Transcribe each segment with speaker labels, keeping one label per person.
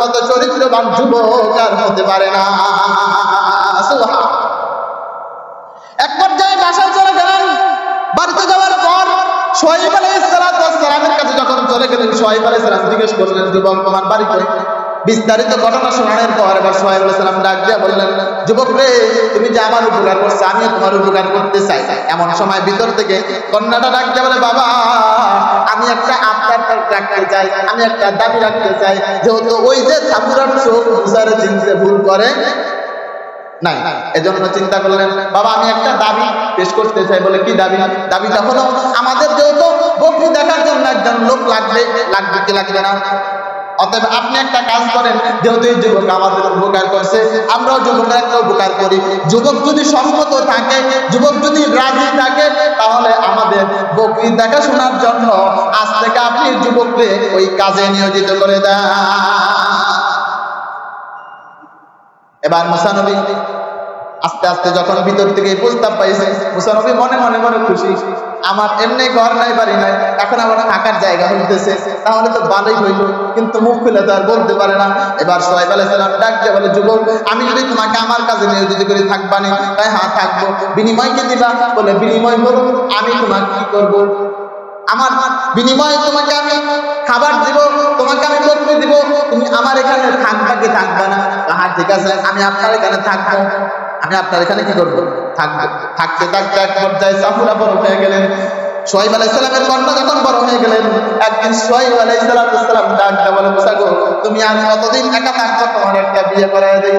Speaker 1: মতো চরিত্রবান যুবক আর হতে পারে না। এক পর্যায়ে বাসায় চলে গেলেন। বাড়িতে যাওয়ার পর শুআয়ব আলাইহিস সালামের কাছে যখন চলে গেলেন, শুআয়ব আলাইহিস সালাম জিজ্ঞেস করলেন, যুবক তোমার বাড়িতে? বিস্তারিত ঘটনা শোনানোর পর এবার শুআয়ব আলাইহিস সালাম ডাক দিয়ে বললেন, যুবক রে, তুমি যে আমার উপকার করছো, আমিও তোমার উপকার করতে চাই। এমন সময় ভিতর থেকে কন্যাটা ডাক দিয়ে বলে, বাবা আমি একটা আবদার রাখতে চাই, আমি একটা দাবি রাখতে চাই। যেহেতু ওই যে সাপুরার চোখ মুসারে চিনতে ভুল করে নাই, এজন্য চিন্তা করলেন, বাবা আমি একটা দাবি পেশ করতে চাই। বলে কি দাবি? দাবিটা হলো, আমাদের যেহেতু বকরি দেখার জন্য একজন লোক লাগবে কি লাগবে না? অতএব আপনি একটা কাজ করেন, যেহেতু এই যুবক আমাদের উপকার করছে, আমরাও যুবকের একটা উপকার করি। যুবক যদি সম্মত থাকে, যুবক যদি রাজি থাকে, তাহলে আমাদের বকরি দেখাশোনার জন্য আজ থেকে আপনি যুবককে ওই কাজে নিয়োজিত করে দেন। এবার মুসা নবী আস্তে আস্তে যখন ভিতর থেকে এই প্রস্তাব পাইছে, মুসা নবী মনে মনে মনে খুশি। আমার এমনি ঘর নাই, বাড়ি নাই, এখন আবার থাকার জায়গা হইতেছে, তাহলে তো ভালোই হইল। কিন্তু মুখ খুলে তো আর বলতে পারে না। এবার শুআয়ব আলাইহিস সালাম ডাক দিয়ে বলে, যুবক আমি যদি তোমাকে আমার কাজে নিয়োজিত করে থাকবানি? তাই হ্যাঁ থাকবো। বিনিময় কি দিবা? বলে বিনিময় হলো আমি তোমাকে কি করব? আমার বিনিময়ে তোমাকে আমি খাবার দিব, তোমাকে আমি বকরি দিব, তুমি আমার এখানে থাকবা কি থাকবা না? হ্যাঁ ঠিক আছে, আমি আপনার এখানে থাকবো। আমি আপনার এখানে কি করবো? থাকবো। থাকতে থাকতে এক পর্যায়ে সাফুরা বড় হয়ে গেলেন। শুআয়ব আলাইহিস সালামের কন্যা যখন বড় হয়ে গেলেন, একদিন শুআয়ব আলাইহিস সালাম ডাক দিয়ে বলে, মুসা গো, তুমি আর কতদিন একা থাকবে? তোমার একটা বিয়ে করায় দেই।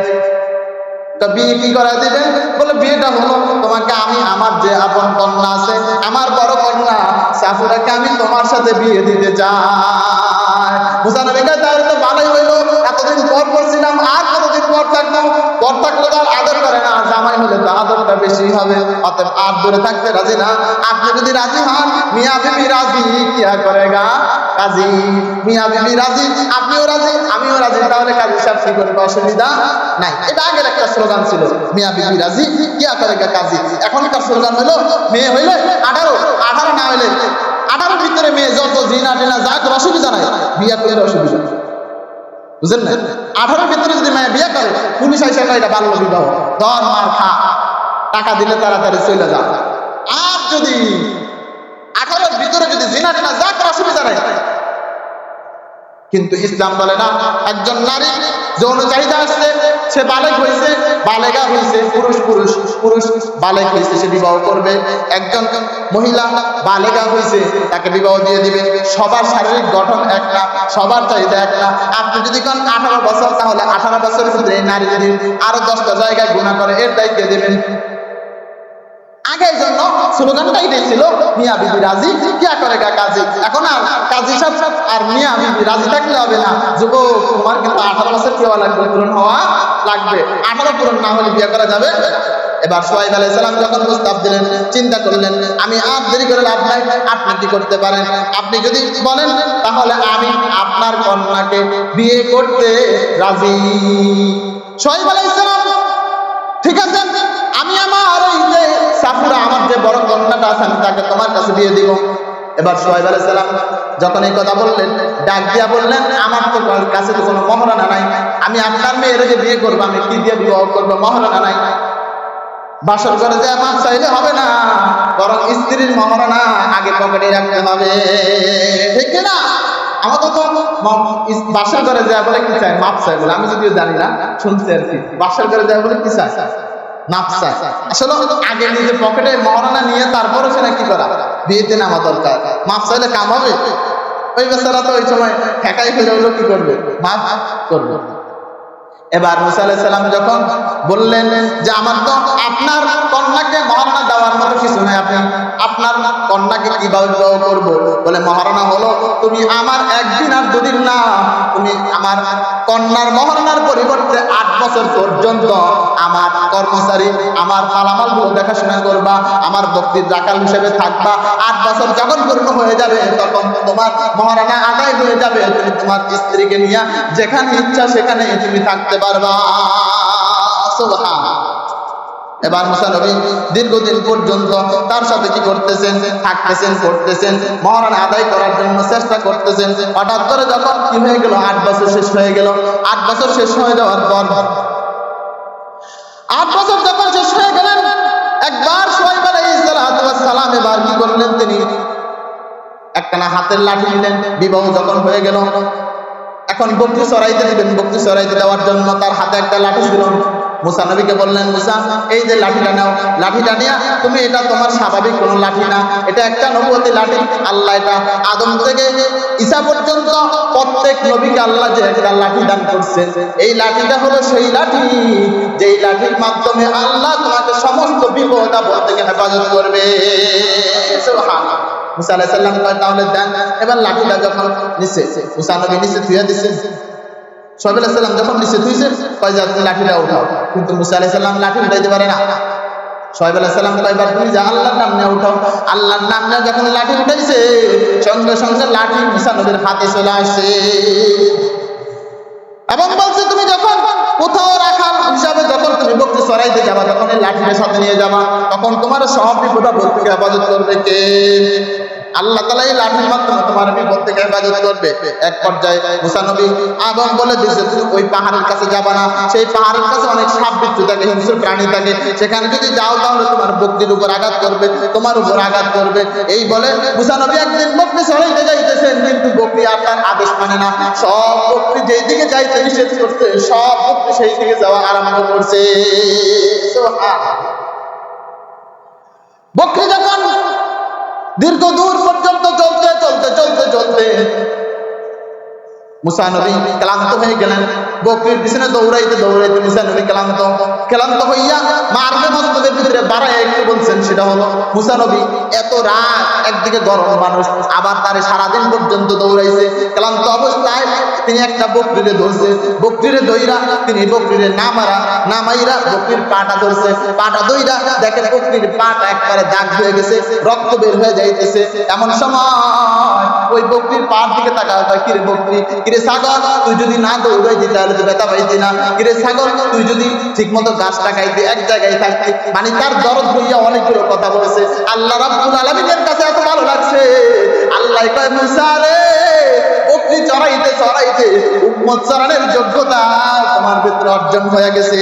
Speaker 1: তা বিয়ে কি করায় দিবেন? বলে বিয়েটা হলো, তোমাকে আমি আমার যে আপন কন্যা আছে, আমার বড় কন্যা সাফুরাকে আমি তোমার সাথে বিয়ে দিতে চাই। মুসা নবী কয়, তাহলে তো ভালোই হইলো, এতদিন পর করছিলাম, আর কতদিন পর থাকতাম? পর থাকলে তো আর আদর করে না, জামাই হলে তো আদরটা বেশি হবে। অতএব আর দূরে থাকতে রাজি না। আপনি যদি রাজি হন, মিয়া বিবি রাজি কিয়া করেগা কাজী। মিয়া বিবি রাজি, আপনিও রাজি, আমিও রাজি, তাহলে কাজী সাহেব কি করবে? অসুবিধা নাই। এটা আগের একটা স্লোগান ছিল, মিয়া বিবি রাজি কিয়া করেগা কাজী। এখনকার স্লোগান হলো, মেয়ে হইলে 18 না হইলে 18 ভিতরে মেয়ে যত জিনা টিনা যা করে অসুবিধা নাই, বিয়া করলে অসুবিধা। বুঝলেন না? 18 ভিতরে যদি মেয়ে বিয়ে করে, পুলিশ আইসা এটা বাল্য বিবাহ, ধর মার খা, টাকা দিলে তাড়াতাড়ি চলে যা। আর যদি 18 ভিতরে যদি জিনা টিনা যা করে অসুবিধা নাই। কিন্তু ইসলাম বলে না, একজন নারী যৌন চাহিদা আসছে, সে বালেগ হয়েছে, বালেগা হয়েছে, পুরুষ বালেগ হয়েছে, সে বিবাহ করবে। একজন মহিলা বালেগা হয়েছে, তাকে বিবাহ দিয়ে দিবে। সবার শারীরিক গঠন একটা, সবার চাহিদা একটা। আপনি যদি কোন 18 বছর, তাহলে 18 বছরের ভিতরে নারী যদি আরো 10টা জায়গায় গুনাহ করে, এর দায়িত্ব দেবেন। আগের জন্য স্লোগানটা এটাই ছিল, মিয়া বিবি রাজি কিয়া করেগা কাজী। এখন আর কাজী সাহেব আর মিয়া বিবি রাজি থাকলে হবে না। যুবক, তোমার কিন্তু 18 বছর কি হওয়া লাগবে? পূরণ হওয়া লাগবে। 18 পূরণ না হলে বিয়ে করা যাবে। এবার শুআয়ব আলাইহিস সালাম যখন প্রস্তাব দিলেন, চিন্তা করলেন, আমি আর দেরি করে লাভ নাই। আপনি কি করতে পারেন? আপনি যদি বলেন, তাহলে আমি আপনার কন্যাকে বিয়ে করতে রাজি। শুআয়ব আলাইহিস সালাম, ঠিক আছে, আমি আমার ওই যে সাফুরা, আমার যে বড় কন্যাটা আছে, আমি তাকে তোমার কাছে দিয়ে দিব। এবার শুআয়ব আলাইহিস সালাম যখন এই কথা বললেন, ডাক দিয়া বললেন, আমার তো কাছে তো কোনো মহারানা নাই, আমি আপনার মেয়ের যে বিয়ে করবো, আমি কি দিয়ে বিবাহ করবো? মহারানা নাই। বাসর করে যে মাপ চাইলে হবে না, বরং স্ত্রীর মহারানা আগে পকেটে রাখতে হবে, ঠিক না? আমাদের তো বাসর করে যায় বলে কি চাই? মাপ চাই বলে। আমি যদিও জানি না, শুনছি আর কি। বাসর করে যায় বলে কি চাই? মাপ চাই। আসলে আগে নিজে পকেটে মহারানা নিয়ে তারপরে সেটা কি করা? বিয়েতে নামা দরকার। মাপ চাইলে কাম হবে? ওই বেচারা তো ওই সময় ঠেকাই ফেলে হলো, কি করবে? মাপ করবে। এবার মুসা আলাইহিস সালাম যখন বললেন যে আমার তো আপনার কন্যাকে মহারানা দেওয়ার মতো কিছু নাই, আপনি আপনার কন্যাকে কিভাবে বিবাহ করবো? বলে মহারানা হলো, তুমি আমার একদিন আর দুদিন না, তুমি আমার কন্যার মহারানার পরিবর্তে 8 বছর পর্যন্ত আমার কর্মচারী, আমার মালামাল গুলো দেখাশোনা করবা, আমার বক্তির রাখাল হিসেবে থাকবা। 8 বছর যখন পূর্ণ হয়ে যাবে, তখন তোমার মহারানা আদায় হয়ে যাবে, তুমি তোমার স্ত্রীকে নিয়ে যেখানে ইচ্ছা সেখানে তুমি থাকতে পারবা। সুবহানাল্লাহ। এবার মুসা নবী দীর্ঘদিন পর্যন্ত তার সাথে কি করতেছেন, থাকতেছেন, করতেছেন, মহরণ আদায় করার জন্য চেষ্টা করতেছেন। হঠাৎ করে যখন কি হয়ে গেল, 8 বছর শেষ হয়ে গেল। 8 বছর শেষ হয়ে যাওয়ার পর 8 বছর যখন শেষ হয়ে গেলেন, একবার শুআয়ব আলাইহিস সালাম এবার কি করলেন, তিনি একখানা হাতের লাঠি নিলেন। বিবাহ যখন হয়ে গেল, এখন বকরি চড়াইতে দিবেন। বকরি চড়াইতে দেওয়ার জন্য তার হাতে একটা লাঠি ছিল। মুসা নবীকে বললেন, মুসা এই যে লাঠিটা নাও, লাঠিটা নিয়ে তুমি, এটা তোমার স্বাভাবিক কোনো লাঠি না, এটা একটা নবুয়তি লাঠি। আল্লাহ এটা আদম থেকে ঈসা পর্যন্ত প্রত্যেক নবীকে আল্লাহ যে একটা লাঠি দান করছে, এই লাঠিটা হলো সেই লাঠি যেই লাঠির মাধ্যমে আল্লাহ তোমাকে সমস্ত বিপদ আপদ থেকে হেফাজত করবে। সুবহানাল্লাহ। মুসা আলাইহিস সালাম কয় তাহলে দেন। এবার লাঠিটা যখন নিচে, মুসা নবী নিচে থুইয়া দিচ্ছেন। শুআয়ব আলাইহিস সালাম যখন নিচে থুইছে, কয় যে তুমি লাঠিটা উঠাও, কিন্তু মুসা আলাইহিস সালাম লাঠি উঠাইতে পারে না। শুআয়ব আলাইহিস সালাম কয় এবার তুমি যা আল্লাহর নাম নিয়ে উঠাও। আল্লাহর নাম নিয়ে যখন লাঠি উঠাইছে, সঙ্গে সঙ্গে লাঠি মুসা নবীর হাতে চলে আসছে এবং বলছে, তুমি যখন কোথাও রাখাল হিসাবে যখন তুমি বকরি চড়াইতে যাবা, যখন এই লাঠিটা সাথে নিয়ে যাবা, তখন তোমার সব বিপদ আপদ থেকে হেফাজত করবে কে? আল্লাহ তাআলা এই লাঠির মাধ্যমে তোমার বিপদ থেকে হেফাজত করবে। এক পর্যায়ে মুসা নবী এবং বলে দিয়েছে, তুমি ওই পাহাড়ের কাছে যাবা না, সেই পাহাড়ের কাছে অনেক সাপ বিচ্ছু থাকে, হিংস্র প্রাণী থাকে, সেখানে যদি যাও তাহলে তোমার বকরির উপর আঘাত করবে, তোমার উপর আঘাত করবে। এই বলে মুসা নবী একদিন বকরি চড়াইতে যাইতেছেন, কিন্তু বকরি আর তার আদেশ মানে না। সব বকরি যেই দিকে যাইতে নিষেধ করছে, সব বকরি সেই দিকে যাওয়া আরম্ভ করছে। বকরি যখন দীর্ঘ দূর পর্যন্ত চলতে চলতে চলতে চলতে মুসা নবী ক্লান্ত হয়ে গেলেন। বকরির পিছনে দৌড়াইতে দৌড়াইতে মুসা নবী ক্লান্ত হইয়া মারবে মস্তকের ভিতরে বাড়ায় একটু বলছেন, সেটা হলো মুসা নবী এত রাত, একদিকে গরম মানুষ, আবার তারে সারাদিন পর্যন্ত দৌড়াইছে। ক্লান্ত অবস্থায় তিনি একটা বকরিরে ধরছে। বকরিরে দইরা তিনি বকরিরে নামাইরা বকরির পাটা ধরছে। পাটা দইরা দেখেন বকরির পাটা একবারে দাগ হয়ে গেছে, রক্ত বের হয়ে যাইতেছে। এমন সময় ওই বকরির পার দিকে তাকায়, কিরে বকরি, কিরে ছাগল, তুই যদি না দৌড়াইতি তাহলে তো ব্যথা পাইতি না। কিরে ছাগল, তুই যদি ঠিক মতো গাছটা খাইতি, এক জায়গায় থাকতি। মানে তার দরদ হইয়া অনেকগুলো কথা বলছে। আল্লাহ রাব্বুল আলামিনের কাছে এত ভালো লাগছে, আল্লাহ কয় মুসা রে, বকরি চড়াইতে চড়াইতে উম্মত চড়ানোর যোগ্যতা তোমার ভিতরে অর্জন হয়ে গেছে।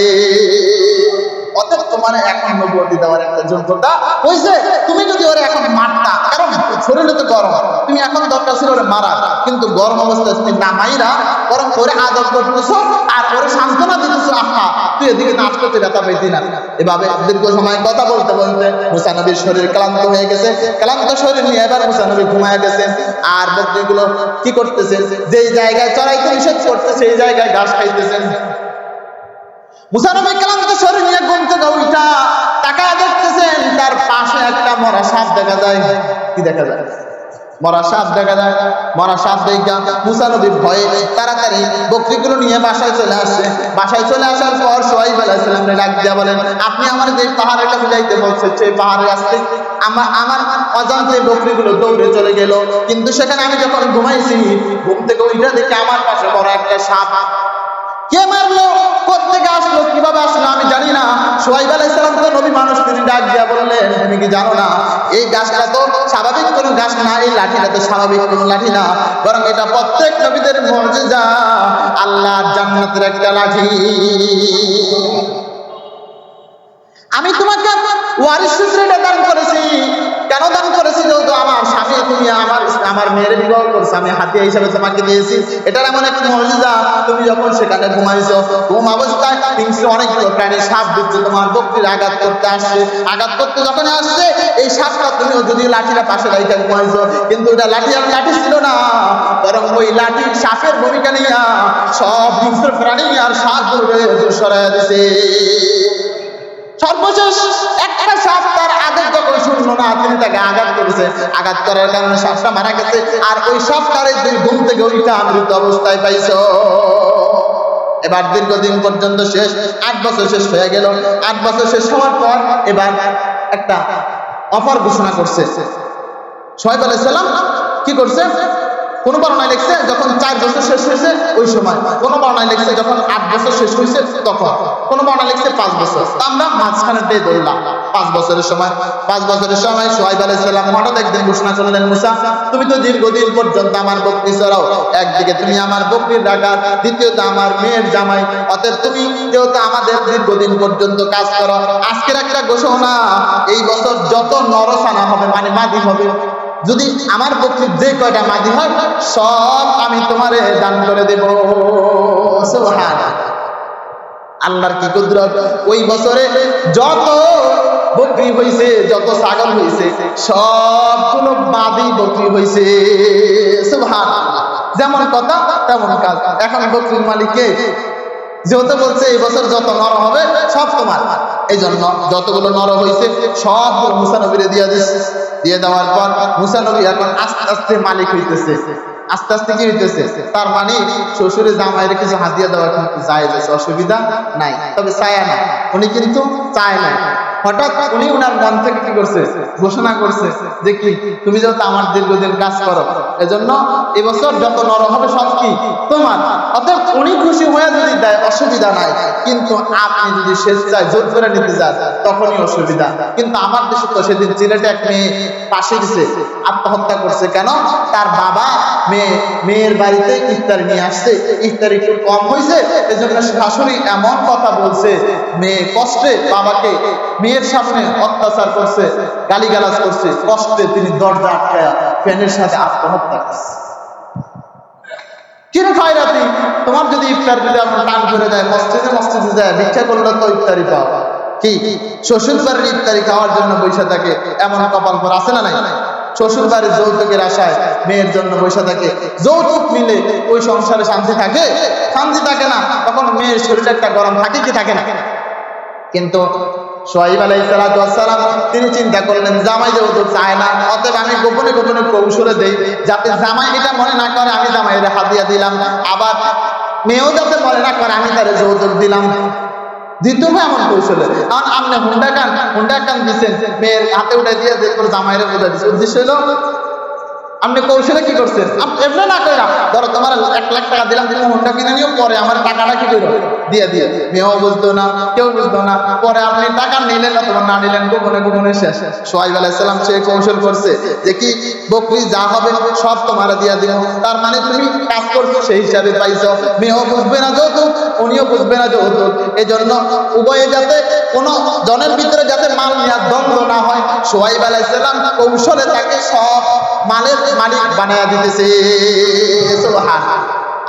Speaker 1: অতএব তোমার এখন নবুয়তি দেওয়ার একটা যোগ্যতা হয়েছে। তুমি যদি ওরে এখন মারতা, কারণ শরীরে তো গরম, তুমি এখন দরকার ছিল ওরে মারা, কিন্তু গরম অবস্থায় তুমি না মাইরা বরং ওরে আদর করতেছো আর ওরে সান্ত্বনা দিতেছো। আহা, তুই এদিকে নাচ করতে ব্যথা পাইতি না। এভাবে দীর্ঘ সময় কথা বলতে বলতে মুসা নবীর শরীর ক্লান্ত হয়ে গেছে। ক্লান্ত শরীর নিয়ে এবার মুসা নবী ঘুমায় গেছেন। আর বকরিগুলো কি করতেছেন, যেই জায়গায় চড়াইতে নিষেধ করতে সেই জায়গায় ঘাস খাইতেছেন। মুসা নবী ক্লান্ত শরীর নিয়ে ঘুম থেকে উঠা তাকায় দেখতেছেন, তার পাশে একটা মরা সাপ দেখা যায়। কি দেখা যায়? মরা সাপ দেখা যায়। মরা সাপ দেখা মুসা নবী ভয়ে তাড়াতাড়ি বকরিগুলো নিয়ে বাসায় চলে আসছে। বাসায় চলে আসার পর শুআয়ব আলাইহিস সালামকে ডাক দিয়া বলেন, আপনি আমার যে পাহাড়ের কাছে যাইতে বলছেন, সেই পাহাড়ে আসতে আমার অজান্তে বকরিগুলো দৌড়ে চলে গেল, কিন্তু সেখানে আমি যখন ঘুমাইছি, ঘুম থেকে উঠে দেখি আমার পাশে বড় একটা সাপ। কে মারলো, কোত্থেকে আসলো, কিভাবে আসলো আমি জানি না। শুআয়ব আলাইহিস সালাম তো নবী মানুষ, তিনি ডাক দিয়া বললেন, তুমি কি জানো না এই গাছটা তো স্বাভাবিক কোনো গাছ না, এই লাঠিটা তো স্বাভাবিক কোনো লাঠি না, বরং এটা প্রত্যেক নবীদের মুজিজা, আল্লাহর জান্নাতের একটা লাঠি। আমি তোমাকে ওয়ারিস সূত্রে এটা দান করেছি। কেন দান করেছি? যেহেতু আমার স্বামী, তুমি আমার মেয়ের বিবাহ করছো, আমি হাতিয়া হিসাবে তোমাকে দিয়েছি। এটার এমন একটা মুজিজা, তুমি যখন সেখানে ঘুমাইছো, ঘুম অবস্থায় হিংস্র অনেকগুলো প্রাণী সাপ দিচ্ছে তোমার বকরির আঘাত করতে আসছে। আঘাত করতে যখন আসছে, এই সাপটা তুমিও যদি লাঠিটা পাশে রাইখা ঘুমাইছো, কিন্তু এটা লাঠি আর লাঠি ছিল না, বরং ওই লাঠির সাপের ভূমিকা নিয়ে সব হিংস্র প্রাণী আর সাপ ধরে দূর সরাইয়া দিছে। সর্বশেষ একটা সাপ তার আদেশ যখন শুনলো না, তিনি তাকে আঘাত করেছে। আঘাত করার কারণে সাপটা মারা গেছে। আর ওই সাপটারে তুমি ঘুম থেকে ওইটা মৃত অবস্থায় পাইছো। এবার দীর্ঘদিন পর্যন্ত শেষ, 8 বছর শেষ হয়ে গেল। 8 বছর শেষ হওয়ার পর এবার একটা অফার ঘোষণা করছে। শুআয়ব আলাইহিস সালাম কি করছে? কোনো বর্ণায় লিখছে যখন 4 বছর শেষ হয়েছে ওই সময়, কোনো বর্ণায় লিখছে যখন 8 বছর শেষ হয়েছে তখন, কোনো বর্ণায় লিখছে 5 বছর। আমরা মাঝখানে দিয়ে ধরলাম 5 বছরের সময়। 5 বছরের সময় শুআয়ব আলাইহিস সালাম হঠাৎ একদিন ঘোষণা করলেন, মুসা তুমি তো দীর্ঘদিন পর্যন্ত আমার বকরি চড়াও, একদিকে তুমি আমার বকরির রাখাল, দ্বিতীয়ত আমার মেয়ের জামাই, অতএব তুমি যেহেতু আমাদের দীর্ঘদিন পর্যন্ত কাজ করো, আজকের একটা ঘোষণা, এই বছর যত নরসানা হবে মানে মাদি হবে, যদি আমার বকরির যে কয়টা মাদি হয় সব আমি তোমারে দান করে দেব। সুবহানাল্লাহ, আল্লাহর কি কুদরত! ওই বছরে যত বকরি হইছে, যত ছাগল হইছে, সবগুলো মাদি বকরি হইছে। সুবহানাল্লাহ, যেমন কথা তেমন কাজ। এখন বকরির মালিককে যেহেতু বলছে এই বছর যত নর হবে সব তোমার, এই জন্য যতগুলো নর হয়েছে সবগুলো মুসা নবীরে দিয়ে দিচ্ছে। দিয়ে দেওয়ার পর মুসা নবী এখন আস্তে আস্তে মালিক হইতেছে, আস্তে আস্তে কি হইতেছে, তার মানে শ্বশুরে জামাইয়ের কিছু হাদিয়া দেওয়া কিন্তু জায়েজ আছে, অসুবিধা নাই। তবে চায় না, উনি কিন্তু চায় না। হঠাৎ উনি উনার মন থেকে কি করছে, ঘোষণা করছে যে কি তুমি যেহেতু আমার দীর্ঘদিন কাজ করো, এজন্য এবছর যত নর হবে সব কি তোমার। অতএব উনি খুশি হয়ে যদি দেয় অসুবিধা নাই, কিন্তু আপনি যদি স্বেচ্ছায় জোর করে নিতে যান তখনই অসুবিধা। কিন্তু আমার দেশে তো সেদিন সিলেটে এক মেয়ে পাশে গেছে, আত্মহত্যা করছে। কেন? তার বাবা মেয়ের বাড়িতে ইফতারি নিয়ে আসছে, ইফতারি একটু কম হয়েছে, এজন্য শাশুড়ি এমন কথা বলছে, মেয়ে কষ্টে বাবাকে মেয়ের সামনে অত্যাচার করছে, গালিগালাজ করছে, কষ্টে তিনি দরজা আটকায়া ফ্যানের সাথে আত্মহত্যা করছে। কিরে খয়রাতি, তোমার যদি ইফতার দিতে আপনার টান করে দেয়, মসজিদে মসজিদে যায় ভিক্ষা করলে তো ইফতারি পাও, কি শ্বশুর বাড়ির ইফতারি খাওয়ার জন্য বৈশা থাকে, এমন কপাল পর আছে না নাই? শ্বশুর বাড়ির যৌতুকের আশায় মেয়ের জন্য বৈশা থাকে, যৌতুক মিলে ওই সংসারে শান্তি থাকে? শান্তি থাকে না। তখন মেয়ের শরীরে একটা গরম থাকে কি থাকে না? কিন্তু শুআয়ব আলাইহিস সালাম তিনি চিন্তা করলেন জামাই যেহেতু চায় না, অতএব আমি গোপনে গোপনে কৌশলে দেই, যাতে জামাই এটা মনে না করে আমি জামাইয়ের হাদিয়া দিলাম, আবার মেয়েও যাতে মনে না করে আমি তার যৌতুক দিলাম। দ্বিতীয় এমন কৌশলে, কারণ আপনি হুন্ডা কান দিচ্ছেন, মেয়ের হাতে উঠে দিয়ে দেখুন জামাইরে বোঝা দিচ্ছে, উদ্দেশ্য হলো আপনি কৌশলে কি করছেন, এমনি না করে ধরো তোমার 1 লাখ টাকা দিলাম, তুমি হুন্ডা কিনে নিও, পরে আমার টাকাটা কি করো দিয়ে দিয়ে, মেয়েও বুঝতো না, কেউ বুঝতো না, পরে আপনি টাকা নিলেন অথবা না নিলেন, গোপনে গোপনে শেষ। শুআয়ব আলাইহিস সালাম সে কৌশল করছে যে কি বকরি যা হবে সব তোমার দিয়া দিব, তার মানে তুমি কাজ করছো সেই হিসাবে পাইছো, মেয়েও বুঝবে না যৌতুক, উনিও বুঝবে না যৌতুক, এই জন্য উভয়ে যাতে কোনো জনের ভিতরে যাতে মাল নেওয়ার দ্বন্দ্ব না হয়, শুআয়ব আলাইহিস সালাম কৌশলে তাকে সব মালের মালিক বানায়া দিতেছে। সুবহানাল্লাহ,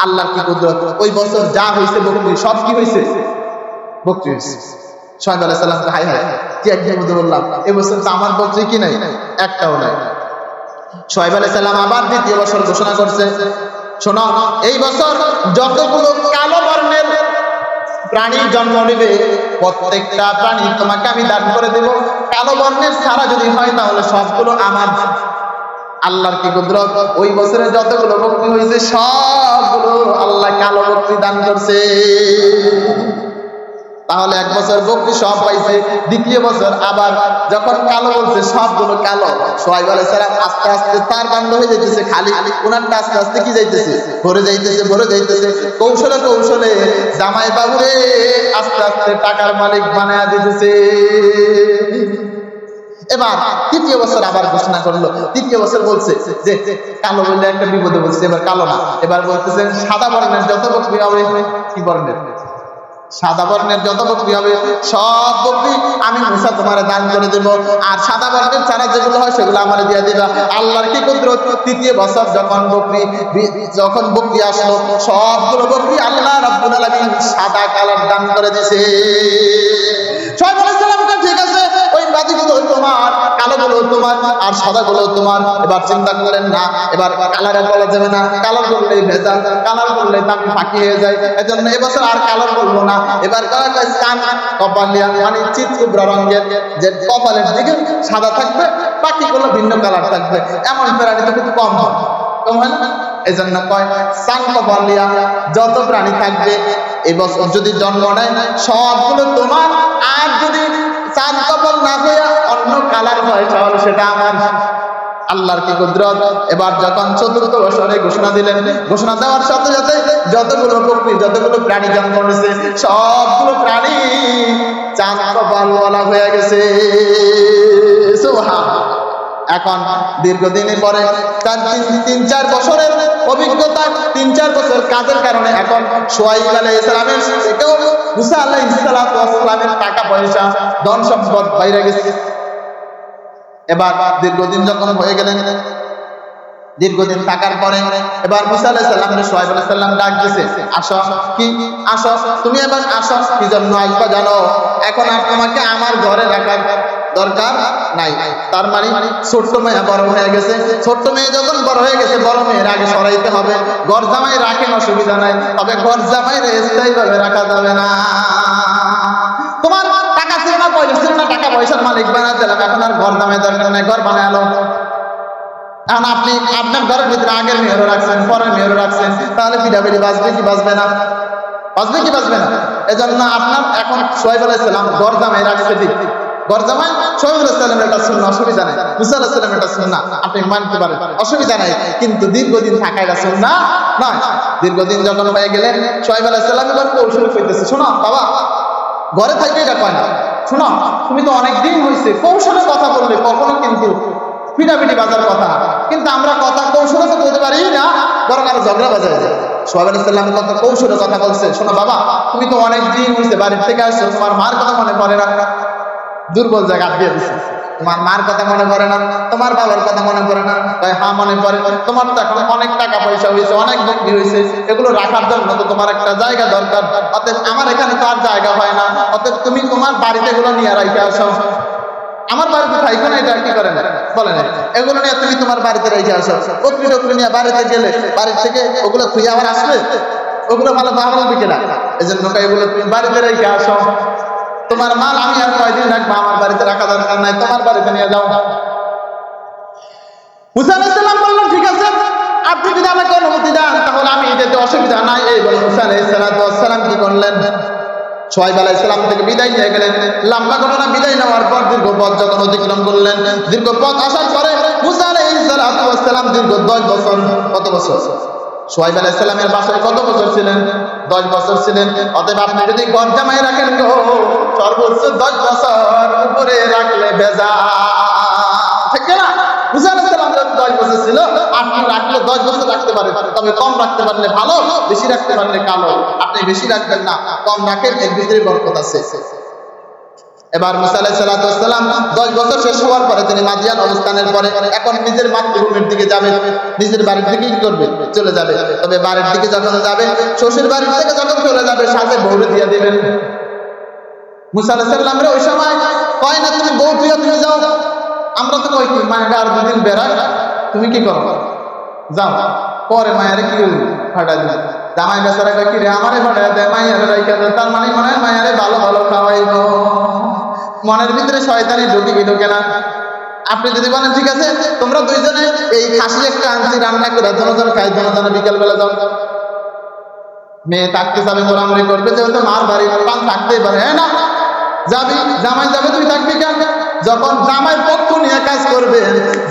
Speaker 1: আল্লাহর কি কুদরত! ওই বছর যা হয়েছে বকরি সব কি হয়েছে, বকরি হয়েছে। শুআয়ব আলাইহিস সালাম হাই হাই কি একদিন মধ্যে বললাম এবছর তো আমার বকরি কি নাই, একটাও নাই। শুআয়ব আলাইহিস সালাম আবার দ্বিতীয় বছর ঘোষণা করছে, শোনো এই বছর যতগুলো কালো বর্ণের প্রাণী জন্ম নেবে প্রত্যেকটা প্রাণী তোমাকে আমি দান করে দেব, কালো বর্ণের ছাড়া যদি হয় তাহলে সবগুলো আমার। আল্লাহর কি কুদরত! ওই বছরে যতগুলো বকরি হয়েছে সবগুলো আল্লাহ কালো বকরি দান করছে। তাহলে এক বছর বকরি সব পাইছে, দ্বিতীয় বছর আবার যখন কালো বলছে সবগুলো কালো। শুআয়ব আলাইহিস সালাম আস্তে আস্তে তার বান্ধ হয়ে যাইতেছে, খালি ওনারটা আস্তে আস্তে কি যাইতেছে, ভরে যাইতেছে, ভরে যাইতেছে। কৌশলে কৌশলে জামাই বাবুরে আস্তে আস্তে টাকার মালিক বানায়া দিতেছে। এবার তৃতীয় বছর আবার ঘোষণা করলো, তৃতীয় বছর বলছে যে কালো বললে একটা বিপদে বলছে, এবার কালো না, এবার বলতেছেন সাদা বর্ণের যত বকরি হবে, কি বর্ণের, সাদা বর্ণের যত বকরি হবে সব বকরি আমি মুসা তোমার দান করে দেব, আর সাদা বর্ণের ছাড়া যেগুলো হয় সেগুলো আমার দিয়ে দিবা। আল্লাহর কি কুদরত! তৃতীয় বছর যখন বকরি আসলো সবগুলো বকরি আল্লাহ রাব্বুল আলামিন সাদা কালার দান করে দিয়েছে। শুআয়ব আলাইহিস সালাম ঠিক আছে, ওই বাদিগুলো তোমার, কালোগুলো তোমার, আর সাদাগুলো তোমার। এবার চিন্তা করেন না, এবার কালারে বলা যাবে না, কালার করলে ভেজাল, কালার করলে দাম ফাঁকি হয়ে যায়, এজন্য এবছর আর কালার বলবো না। এবার কান কপালিয়া মানে চিৎকুবরা রঙের, যে কপালের দিকে সাদা থাকবে, বাকিগুলো ভিন্ন কালার থাকবে, এমন প্রাণী তো খুব কম হয়, কম হয় না? এই জন্য কয় সান কপালিয়া যত প্রাণী থাকবে এবছর যদি জন্ম নেয় সবগুলো তোমার, আর যদি চাঁদ কপাল না হয়ে অন্য কালার হয় তাহলে সেটা আমার। আল্লাহর কি কুদরত। এবার যখন চতুর্থ বছরে ঘোষণা দিলেন, ঘোষণা দেওয়ার সাথে সাথে যতগুলো পক্ষী যতগুলো প্রাণী জন্ম নিয়েছে সবগুলো প্রাণী চাঁদ কপালওয়ালা হয়ে গেছে। সুবহানাল্লাহ। এখন দীর্ঘদিনের পরে 3-4 বছরের অভিজ্ঞতা, 3-4 বছর কাজের কারণে এখন শুআয়ব আলাইহিস সালামের থেকেও মুসা আলাইহিস সালামের টাকা পয়সা ধন সম্পদ বাইরে গেছে। এবার দীর্ঘদিন যখন হয়ে গেলেন, দীর্ঘদিন থাকার পরে এবার মুসা আলাইহিস সালামের শুআয়ব আলাইহিস সালাম ডাক দিয়েছে, আসো। কি আসো? তুমি এবার আসো। কি জন্য আসবা জানো? এখন আমাকে আমার ঘরে রাখার দরকার নাই। তার মানে ছোট্ট মেয়ে বড় হয়ে গেছে। ছোট্ট মেয়ে যখন বড় হয়ে গেছে, বড় মেয়ের আগে সরাইতে হবে। ঘর জামাই রাখেন, অসুবিধা নাই, তবে ঘর জামাই স্থায়ী ভাবে রাখা যাবে না। তোমার টাকা ছিল না, পয়সা ছিল না, টাকা পয়সার মালিক বানাতে দিলাম, এখন আর ঘর জামাই দরকার নাই, ঘর বানালো। এখন আপনি আপনার ঘরের ভিতরে আগের মেয়েরও রাখছেন, পরের মেয়েরও রাখছেন, তাহলে পিঠাপিঠি বাঁচবে কি বাঁচবে না? বাঁচবে কি বাঁচবে না? এজন্য আপনার এখন শুআয়ব আলাইহিস সালাম ঘর জামাই রাখছে, ঠিক ঘর জামাই শুআয়ব আলাইহিস সালামের এটা সুন্নাহ, অসুবিধা নাই। মুসা আলাইহিস সালামের এটা সুন্নাহ, আপনি মানতে পারেন, অসুবিধা নাই। কিন্তু দীর্ঘদিন থাকা এটা সুন্নাহ নয়। দীর্ঘদিন যখন হয়ে গেলেন, শুআয়ব আলাইহিস সালাম এবার কৌশল কইতেছে, শোনো বাবা, ঘরে থাকবে এটা কয় না, শোনো তুমি তো অনেকদিন হয়েছে, কৌশলে কথা বললে কখনো কিন্তু পিঠাপিঠি বাজার কথা, কিন্তু আমরা কথা কৌশলে তো বলতে পারি না, বরং আরো ঝগড়া বাজায় যায়। শুআয়ব আলাইহিস সালাম কত কৌশলে কথা বলছে, শোনো বাবা, তুমি তো অনেকদিন হয়েছে বাড়ির থেকে আসছো, তোমার মার কথা মনে পড়ে না? দুর্বল জায়গা দিয়ে দিচ্ছে, তোমার মার কথা মনে পড়ে না, তোমার বাবার কথা মনে পড়ে না? তাই হ্যাঁ মনে পড়ে। তোমার তো এখন অনেক টাকা পয়সা হয়েছে, অনেক বকরি হয়েছে, এগুলো রাখার জন্য তো তোমার একটা জায়গা দরকার। অতএব আমার এখানে তো আর জায়গা হয় না, অতএব তুমি তোমার বাড়িতে এগুলো নিয়ে রাখে আসো। আমার বাড়িতে থাইকো না, এটা কি করে না বলে না, এগুলো নিয়ে তুমি তোমার বাড়িতে রেখে আসো। বকরি টকরি নিয়ে বাড়িতে গেলে বাড়ির থেকে ওগুলো খুঁজে আবার আসবে, ওগুলো ভালো ভালো হবে কিনা, এই জন্য এগুলো তুমি বাড়িতে রেখে আসো। তোমার মাল আমি আর কয়দিন রাখবো, আমার বাড়িতে রাখা দরকার নাই, তোমার বাড়িতে নিয়ে যাও। মুসা আলাইহিস সালাম বললেন, ঠিক আছে, আপনি যদি আমাকে অনুমতি দেন তাহলে আমি যেতে অসুবিধা নাই। এই বলে মুসা আলাইহিস সালাম কি করলেন? শুআয়ব আলাইহিস সালাম থেকে বিদায় নিয়ে গেলেন। লম্বা ঘটনা, বিদায় নেওয়ার পর দীর্ঘ পথ যখন অতিক্রম করলেন, দীর্ঘ পথ আসার পরে মুসা আলাইহিস সালাম দীর্ঘ 10 বছর, কত বছর? শুআয়ব আলাইহিস সালামের বাসায় কত বছর ছিলেন? 10 বছর ছিলেন। অতএব আপনি যদি ঘর জামাই রাখেন গো, সর্বোচ্চ 10 বছর উপরে রাখলে বেজা, ঠিক না? মুসা আলাইহিস সালাম 10 বছর ছিল, আপনি রাখলে 10 বছর রাখতে পারেন, তবে কম রাখতে পারলে ভালো, বেশি রাখতে পারলে কালো। আপনি বেশি রাখবেন না, কম রাখেন, এর ভিতরে বরকত আছে। এবার মুসা আলাইহিস সালাম 10 বছর শেষ হওয়ার পরে তিনি মাদিয়ান অবস্থানের পরে এখন নিজের মাতৃভূমির দিকে যাবেন, নিজের বাড়ির দিকে কি করবে? চলে যাবে। তবে বাড়ির দিকে যখন যাবে, শ্বশুর বাড়ির থেকে যখন চলে যাবে, সাথে বউরে দিয়ে দিবেন। মুসা আলাইহিস সালামের ওই সময় কয় না তুমি বউ তুমি যাও, আমরা তো কই কি মায়ের আর 2 দিন বেড়ায়, তুমি কি করো? যাও। পরে মায়ের কি ফাটা দিল, জামাই বেচারা কয় কি রে, আমারে ফাটা দেয়, মায়ের রাইখা দেয়, তার মানে মনে হয় মায়ের ভালো ভালো খাওয়াইব। মনের ভিতরে শয়তানি ঢুকে না। আপনি যদি বলেন ঠিক আছে, তোমরা দুইজনে এই খাসি একটা আনছি, রান্না করে দুজন খাই, দুজন বিকাল বেলা যাও, মেয়ে থাকতে যাবে, মোরামরি করবে, যেহেতু মার বাড়ি পান থাকতেই পারে, হ্যাঁ না যাবি, জামাই যাবে, তুই থাকবি কেন? যখন জামাই পক্ষ নিয়ে কাজ করবে,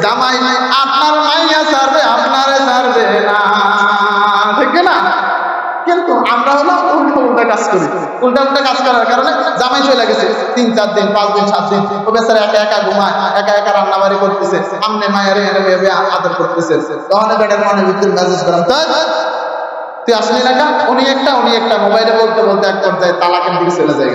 Speaker 1: জামাই আপনার মাইয়া ছাড়বে, আপনারে ছাড়বে না, ঠিক না? কিন্তু আমরা হলো উল্টা কাজ করি। উল্টা কাজ করার কারণে জামাই চলে গেছে 3-4 দিন, 5 দিন, 7 দিন, ও বেচারা একা একা ঘুমায়, একা একা রান্না বাড়ি করতেছে, আমনে মায়ের এনে আদর করতেছে। তখন বেটার মনে ভিতরে মেসেজ করাম, তুই আসলি না কেন? উনি একটা মোবাইলে বলতে বলতে এক পর্যায়ে তালাকের দিকে চলে যায়।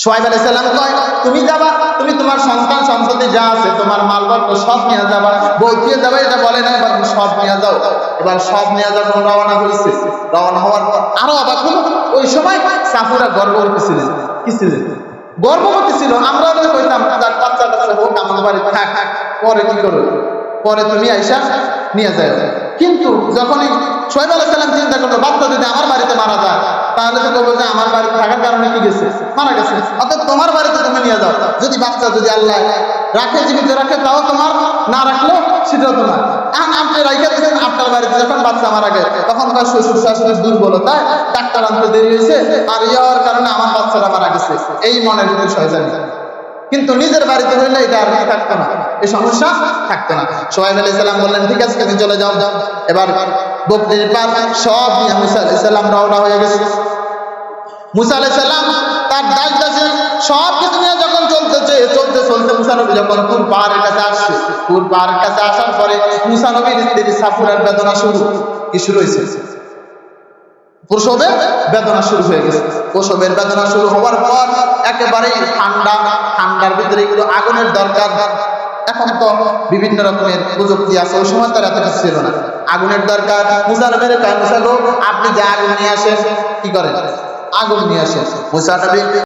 Speaker 1: শুআয়ব আলাইহিস সালাম কয়, তুমি যাবা, তুমি তোমার সন্তান সন্ততি যা আছে, তোমার মালপত্র সব নিয়ে যাবা, বউ দিয়ে যাবা এটা বলে না, এবার সব নিয়ে যাও। এবার সব নিয়ে যখন রওনা হয়েছে, রওনা হওয়ার পর আরো অবাক হলো, ওই সময় সাফুরা গর্ভবতী ছিলেন। কি ছিলেন? গর্ভবতী ছিল। আমরা কইতাম তার বাচ্চাটা হোক, আমার বাড়ি থাক, পরে কি করো, পরে তুমি আইসা নিয়ে যাও। কিন্তু যখনই শুআয়ব আলাইহিস সালাম চিন্তা করলো, বাচ্চা যদি আমার বাড়িতে মারা যায়, তাহলে তো বলবো যে আমার বাড়িতে থাকার কারণে কি গেছে, মারা গেছে, অর্থাৎ তোমার বাড়িতে তুমি নিয়ে যাও। যদি বাচ্চা যদি আল্লাহ রাখে, জীবিত রাখে, তাও তোমার, না রাখলেও সেটাও তোমার। আপনি রাইখা দিচ্ছেন আপনার বাড়িতে, যখন বাচ্চা মারা গেছে তখন তার শ্বশুর শাশুড়ির দুর্বলতায় ডাক্তার আনতে দেরি হয়েছে, আর ইয়ার কারণে আমার বাচ্চারা মারা গেছে, এই মনের ভিতরে শয়তানি। কিন্তু নিজের বাড়িতে হইলে এটা আর থাকতো না, এই সমস্যা থাকতো না। সোহাইব আলাইহিস সালাম বললেন ঠিক আছে তুমি চলে যাও। এবার বকরির পাল সব নিয়ে মুসা আলাইহিস সালাম রওনা হয়ে গেছে। মুসা আলাইহিস সালাম তার দায়িত্ব সব কিছু নিয়ে যখন চলতে চলতে মুসা নবী যখন তুর পাহাড়ের কাছে আসছে, তুর পাহাড়ের কাছে আসার পরে মুসা নবীর স্ত্রী সাফুরার বেদনা শুরু হয়েছে, প্রসবের বেদনা শুরু হয়ে গেছে। প্রসবের বেদনা শুরু হওয়ার পর একেবারেই ঠান্ডার ভিতরে এগুলো আগুনের দরকার। এখন তো বিভিন্ন রকমের প্রযুক্তি আছে, ওই সময় তার এত কিছু ছিল না। আগুনের দরকার। মুসা নবীর কয় মুসা গো আপনি যে আগুন নিয়ে আসেন, কি করেন? আগুন নিয়ে আসেন। মুসা নবী